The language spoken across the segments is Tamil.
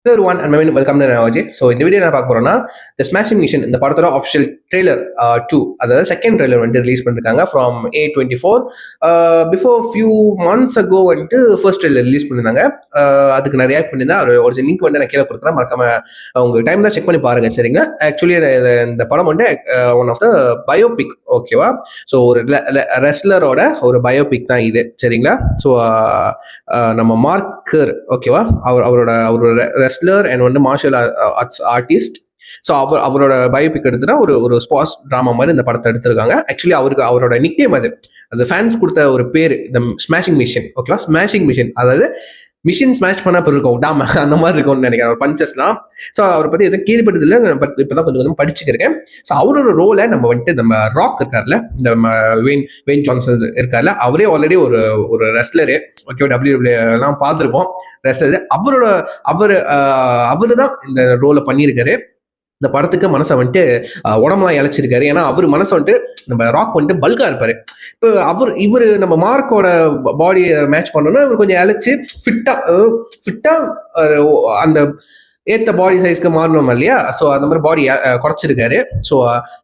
Hello everyone and welcome to Navaji. So இந்த வீடியோ என்ன பார்க்க போறோம்னா The Smashing Mission இந்த படத்தோட அஃபிஷியல் ட்ரெய்லர் 2 அதாவது செகண்ட் ட்ரெய்லர் வந்து ரிலீஸ் பண்ணிருக்காங்க from A24. Before few months ago வந்துட்டு ஃபர்ஸ்ட் ட்ரெய்லர் ரிலீஸ் பண்ணியிருந்தாங்க. அதுக்கு நான் ரியாக்ட் பண்ணியிருந்தேன். ஒரு லிங்க் வந்து நான் கீழே கொடுக்குறேன், மறக்காம உங்களுக்கு டைம் தான் செக் பண்ணி பாருங்க, சரிங்களா? ஆக்சுவலி இந்த படம் வந்து ஒன் ஆஃப் த பயோபிக், ஓகேவா? ஸோ ஒரு ரெஸ்லரோட ஒரு பயோபிக் தான் இது, சரிங்களா? ஸோ நம்ம மார்க்கர், ஓகேவா, அவரோட ரெஸ்லர் அண்ட் வந்து மார்ஷல் ஆர்ட்ஸ் ஆர்டிஸ்ட். ஸோ அவரோட பயோபிக் எடுத்துனா ஒரு ஸ்பார்ட்ஸ் ட்ராமா மாதிரி இந்த படத்தை எடுத்திருக்காங்க. ஆக்சுவலி அவரோட நிக்நேம் அது ஃபேன்ஸ் கொடுத்த ஒரு பேர், த ஸ்மாஷிங் மிஷின், ஓகேவா? ஸ்மாஷிங் மிஷின், அதாவது மிஷின் ஸ்மாஷ் பண்ண இருக்கும் டாம அந்த மாதிரி இருக்கும்னு நினைக்கிறேன், ஒரு பஞ்சஸ்லாம். ஸோ அவரை பற்றி எதுவும் கேள்விப்பட்டது இல்லை, பட் இப்போதான் கொஞ்சம் படிச்சுக்கிறேன். ஸோ அவரோட ரோலை நம்ம ராக் இருக்கார்ல, இந்த வெயின் ஜான்சன் இருக்கார்ல, அவரே ஆல்ரெடி ஒரு ரெஸ்லரு, ஓகே, டபிள்யூடபிள்யூ எல்லாம் பார்த்துருப்போம் ரெஸ்லர். அவரு தான் இந்த ரோலை பண்ணியிருக்காரு. இந்த படத்துக்கு மனசை வந்துட்டு உடம்புலாம் இழைச்சிருக்காரு. ஏன்னா அவர் மனசை வந்துட்டு நம்ம ராக் வந்துட்டு பல்கா இருப்பாரு. இப்போ இவர் நம்ம மார்க்கோட பாடியை மேட்ச் பண்ணோம்னா இவர் கொஞ்சம் இழைச்சி ஃபிட்டா அந்த ஏற்ற பாடி சைஸ்க்கு மாறணும் இல்லையா? ஸோ அந்த மாதிரி பாடி குறைச்சிருக்காரு. ஸோ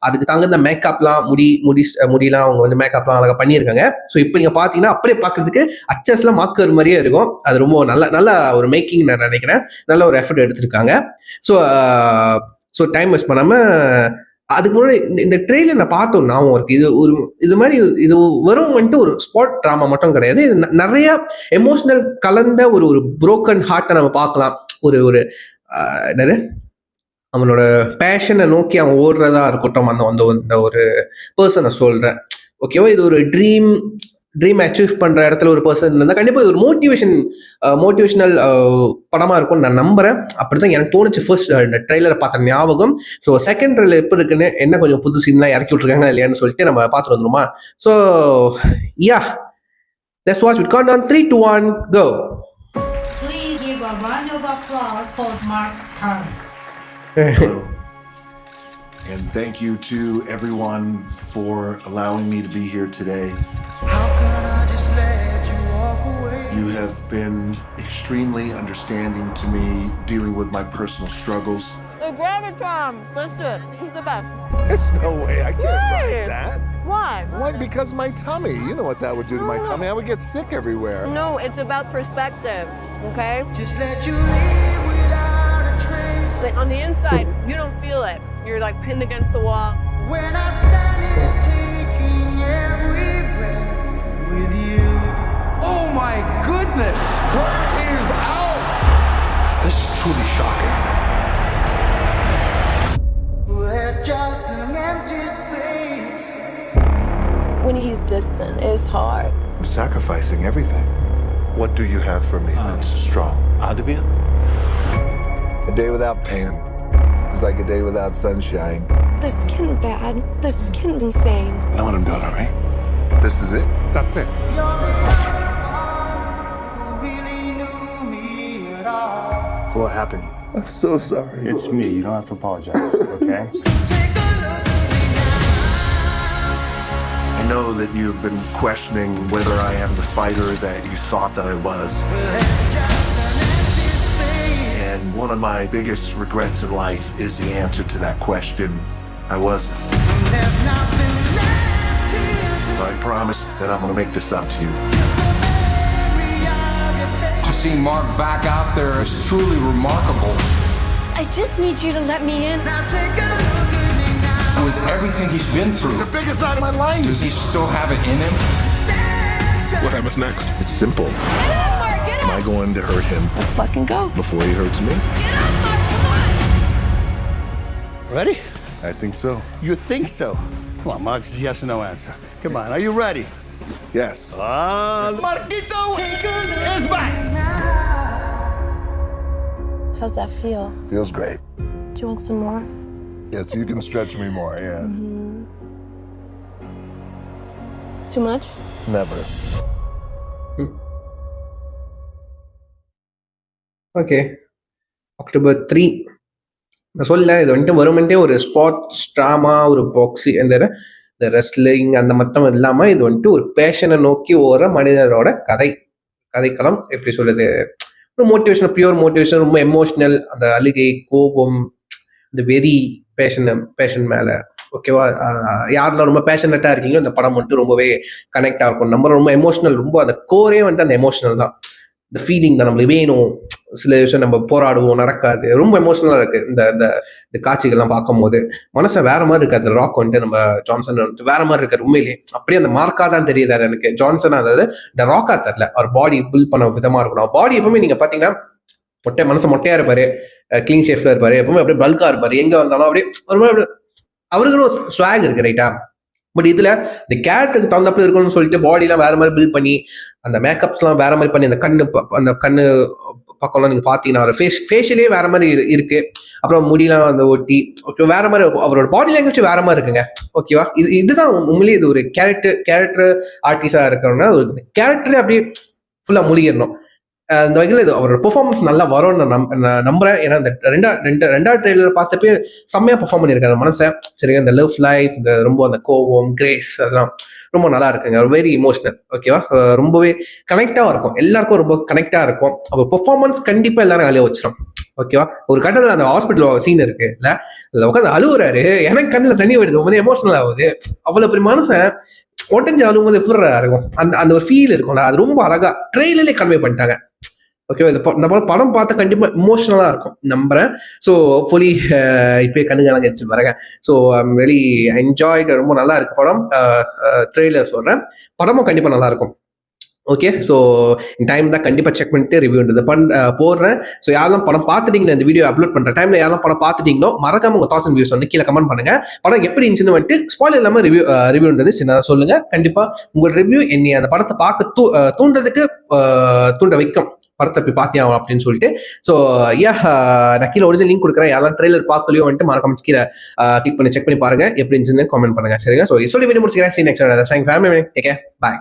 அதுக்கு தகுந்த மேக்கப்லாம் முடியெல்லாம் அவங்க வந்து மேக்கப்லாம் அழகாக பண்ணியிருக்காங்க. ஸோ இப்போ நீங்கள் பார்த்தீங்கன்னா அப்படியே பார்க்கறதுக்கு அச்சஸ்லாம் மார்க்கர் மாதிரியே இருக்கும். அது ரொம்ப நல்ல ஒரு மேக்கிங் நான் நினைக்கிறேன். நல்ல ஒரு எஃபர்ட் எடுத்திருக்காங்க. ஸோ டைம் வேஸ்ட் பண்ணாமல் அதுக்கு முன்னாடி இந்த ட்ரெயிலர் நான் பார்த்தோம், நான் இருக்கு இது மாதிரி இது வெறும் வந்துட்டு ஒரு ஸ்பாட் ட்ராமா மட்டும் கிடையாது. இது நிறைய எமோஷனல் கலந்த ஒரு புரோக்கன் ஹார்ட்டை நம்ம பார்க்கலாம். ஒரு என்னது, அவனோட பேஷனை நோக்கி அவன் ஓடுறதா இருக்கட்டும், அந்த ஒரு பர்சனை சொல்றேன், ஓகேவா? இது ஒரு ட்ரீம் அச்சீவ் பண்ற இடத்துல ஒரு பர்சன் இருந்தால் கண்டிப்பா இது ஒரு மோட்டிவேஷனல் படமா இருக்கும்னு நான் நம்புறேன். அப்படித்தான் எனக்கு தோணுச்சு ஃபர்ஸ்ட் இந்த ட்ரெய்லரை பார்த்த ஞாபகம். ஸோ செகண்ட் ட்ரெய்லர் எப்போ இருக்குன்னு, என்ன கொஞ்சம் புது சீன்லாம் இறக்கி விட்டுருக்காங்க இல்லையான்னு சொல்லிட்டு நம்ம பார்த்துட்டு வந்துருமா? So yeah, let's watch it. Count down 3, 2, 1, go. Please give a round of applause for Mark Curry. And thank you to everyone for allowing me to be here today. How can I just let you walk away? You have been extremely understanding to me dealing with my personal struggles. The Graviton! Listen, he's the best. There's no way I can't Why? write that. Why? Why? Because my tummy. You know what that would do to my tummy. I would get sick everywhere. No, it's about perspective, okay? Just let you leave without a trace. But on the inside, you don't feel it. You're like pinned against the wall. When I stand here taking every breath with you. Oh my goodness! Kurt is out! This is truly shocking. There's just an empty space. When he's distant, it's hard. I'm sacrificing everything. What do you have for me that's strong? Adabia? A day without pain is like a day without sunshine. This skin bad. This skin's insane. I know what I'm doing, all right? This is it. That's it. You're the only one who really knew me at all. What happened? I'm so sorry. It's me. You don't have to apologize, okay? So take a look at me now. I know that you've been questioning whether I am the fighter that you thought that I was. There's just an empty space. And one of my biggest regrets in life is the answer to that question. I wasn't. There's nothing left here to I promise that I'm going to make this up to you. just a memory of your face. To see Mark back out there is truly remarkable. I just need you to let me in. Now take a look at me now. With everything he's been through, The biggest night of my life. does he still have it in him? What happens next? It's simple. Am I going to hurt him Let's fucking go. before he hurts me? Ready? I think so. You think so? Come on, Mark. It's a yes or no answer. Come on. Are you ready? Yes. Marquito is back. How's that feel? Feels great. Do you want some more? Yes, you can stretch me more. Yes. Too much? Never. Okay, October 3 நான் சொல்ல, இது வந்துட்டு வருமென்ட்டே ஒரு ஸ்பார்ட்ஸ் ட்ராமா, ஒரு பாக்ஸிங், இந்த ரெஸ்லிங் அந்த மட்டும் இல்லாமல் இது வந்துட்டு ஒரு பேஷனை நோக்கி ஓடுற மனிதரோட கதைக்களம், எப்படி சொல்றது, ஒரு மோட்டிவேஷன், பியூர் மோட்டிவேஷன், ரொம்ப எமோஷனல், அந்த அழுகை, கோபம், இந்த வெறி, பேஷன் மேல. ஓகேவா? யாரெல்லாம் ரொம்ப பேஷனட்டா இருக்கீங்களோ இந்த படம் வந்துட்டு ரொம்பவே கனெக்டா இருக்கும். நம்ம ரொம்ப எமோஷனல், ரொம்ப அந்த கோரே வந்துட்டு அந்த எமோஷனல் தான். இந்த ஃபீலிங் தான் நம்மளுக்கு வேணும். சில விஷயம் நம்ம போராடுவோம், நடக்காது. ரொம்ப எமோஷனலா இருக்கு இந்த இந்த காட்சிகள்லாம் பார்க்கும்போது. மனசை வேற மாதிரி இருக்கு. அந்த ராக் வந்துட்டு நம்ம ஜான்சன் வந்துட்டு வேற மாதிரி இருக்காரு உண்மையிலேயே. அப்படியே அந்த மார்க்கா தான் தெரியுதாரு எனக்கு ஜான்சன். அதாவது இந்த ராக்கா தெரியல, அவர் பாடி பில்ட் பண்ண விதமா இருக்கணும். பாடி எப்பவுமே நீங்க பாத்தீங்கன்னா மனசு மொட்டையா இருப்பாரு, கிளீன் ஷேப்ல இருப்பாரு, எப்பவுமே அப்படியே பல்கா இருப்பாரு. எங்க வந்தாலும் அப்படியே ஒரு மாதிரி அவருக்குன்னு ஸ்வாக் இருக்கு, ரைட்டா? பட் இதுல இந்த கேரக்டருக்கு தகுந்தப்பல இருக்கணும்னு சொல்லிட்டு பாடி எல்லாம் வேற மாதிரி பில்ட் பண்ணி, அந்த மேக்கப்ஸ் எல்லாம் வேற மாதிரி பண்ணி, அந்த கண்ணு பக்கம்லாம் நீங்க பாத்தீங்கன்னா ஃபேஷியலே வேற மாதிரி இருக்கு. அப்புறம் முடியெல்லாம் அந்த ஒட்டி, ஓகே, வேற மாதிரி அவரோட பாடி லாங்குவேஜ் வேற மாதிரி இருக்குங்க. ஓகேவா? இதுதான் உண்மையிலேயே இது ஒரு கேரக்டர் ஆர்டிஸ்டா இருக்கணும்னா ஒரு கேரக்டரே அப்படியே ஃபுல்லா மூழ்கிடணும். இந்த வகையில் இது அவரோட பெர்ஃபார்மன்ஸ் நல்லா வரும்னு நான் நம்புறேன். ஏன்னா இந்த ரெண்டாவது ட்ரெய்லர் பார்த்தப்பே செம்மையா பெர்ஃபார்ம் பண்ணியிருக்காரு மனசை. சரிங்க, இந்த லவ் லைஃப், இந்த ரொம்ப அந்த கோவம், கிரேஸ், அதெல்லாம் ரொம்ப நல்லா இருக்குங்க. Very emotional. ஓகேவா? ரொம்பவே கனெக்டாக இருக்கும், எல்லாருக்கும் ரொம்ப கனெக்டாக இருக்கும். அவர் பெர்ஃபார்மன்ஸ் கண்டிப்பாக எல்லாரும் அழிய வச்சிடும். ஓகேவா? ஒரு கட்டத்தில் அந்த ஹாஸ்பிட்டல் சீன் இருக்கு இல்ல, அதில் உட்காந்து அழுகுறாரு. எனக்கு கண்ணில் தண்ணி வருது, ரொம்ப எமோஷனல் ஆகுது. அவ்வளோ பெரிய மனசை உடஞ்சி அழுகும்போது எப்படி இருக்கும், அந்த ஒரு ஃபீல் இருக்கும்ல, அது ரொம்ப அழகா ட்ரெயிலே கன்வே பண்ணிட்டாங்க. ஓகேவா? இந்த படம் பார்த்தா கண்டிப்பா இமோஷனலா இருக்கும் நம்புறேன். ஸோ ஹோப்ஃபுல்லி இப்பயே கண்ணுங்க எடுத்து பாருங்க. So I'm very enjoyed. ரொம்ப நல்லா இருக்கு படம். ட்ரெய்லர் சொல்றேன், படமும் கண்டிப்பா நல்லா இருக்கும். ஓகே, ஸோ டைம் தான் கண்டிப்பாக செக் பண்ணிட்டு ரிவ்யூன்றது போடுறேன். ஸோ யாரெல்லாம் படம் பார்த்துட்டீங்களோ, இந்த வீடியோ அப்லோட் பண்ணுற டைமில் யாரெல்லாம் படம் பார்த்துட்டீங்களோ மறக்காம உங்கள் 1000 வியூஸ் வந்து கீழே கமெண்ட் பண்ணுங்க. படம் எப்படி இருந்துச்சுன்னு வந்துட்டு ஸ்பாயில் இல்லாமல் ரிவ்யூன்றது சின்னதாக சொல்லுங்க. கண்டிப்பாக உங்கள் ரிவ்யூ என்னை அந்த படத்தை பார்க்க தூண்டுறதுக்கு தூண்ட வைக்கும். படத்தை போய் பார்த்தியா அப்படின்னு சொல்லிட்டு. ஸோ நான் கீழே ஒரிஜினல் லிங்க் கொடுக்குறேன். யாரெல்லாம் ட்ரெய்லர் பார்க்கலையோ வந்துட்டு மறக்காம கீழே கிளிக் பண்ணி செக் பண்ணி பாருங்க, எப்படி இருந்துச்சுன்னு கமெண்ட் பண்ணுங்க. சரிங்க, ஸோ சொல்லி வீடியோ முடிச்சுக்கிறேன். See next family. Take care, பாய்.